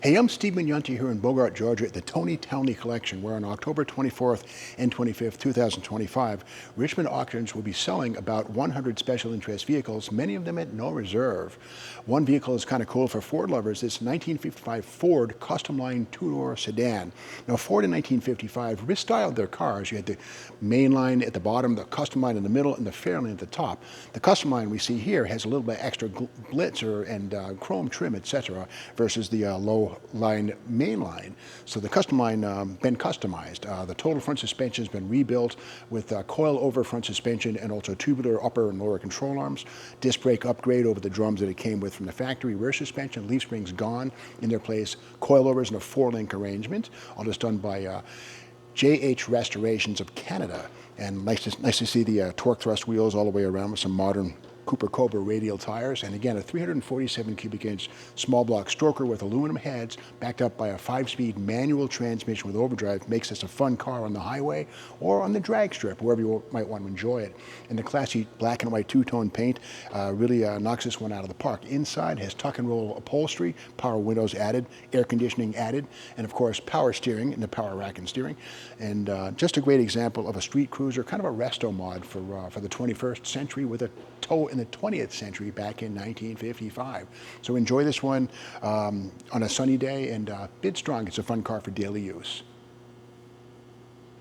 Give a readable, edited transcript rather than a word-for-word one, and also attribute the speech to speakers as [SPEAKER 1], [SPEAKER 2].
[SPEAKER 1] Hey, I'm Steve Mignonti here in Bogart, Georgia at the Tony Townley Collection, where on October 24th and 25th, 2025, Richmond Auctions will be selling about 100 special interest vehicles, many of them at no reserve. One vehicle is kind of cool for Ford lovers. This 1955 Ford Customline two-door sedan. Now, Ford in 1955 restyled their cars. You had the main line at the bottom, the Customline in the middle, and the Fairlane at the top. The Customline we see here has a little bit extra glitzer and chrome trim, etc., versus the low line main line. So the Customline been customized. The total front suspension has been rebuilt with coil-over front suspension and also tubular upper and lower control arms. Disc brake upgrade over the drums that it came with from the factory. Rear suspension, leaf springs gone in their place. Coilovers in a 4-link arrangement. All this done by JH Restorations of Canada. And nice to see the torque thrust wheels all the way around with some modern Cooper Cobra radial tires, and again a 347 cubic inch small block stroker with aluminum heads backed up by a 5-speed manual transmission with overdrive makes this a fun car on the highway or on the drag strip, wherever you might want to enjoy it. And the classy black and white two-tone paint really knocks this one out of the park. Inside has tuck and roll upholstery, power windows added, air conditioning added, and of course power steering and the power rack and steering. And just a great example of a street cruiser, kind of a resto mod for the 21st century with a toe in the 20th century back in 1955. So enjoy this one on a sunny day and bid strong. It's a fun car for daily use.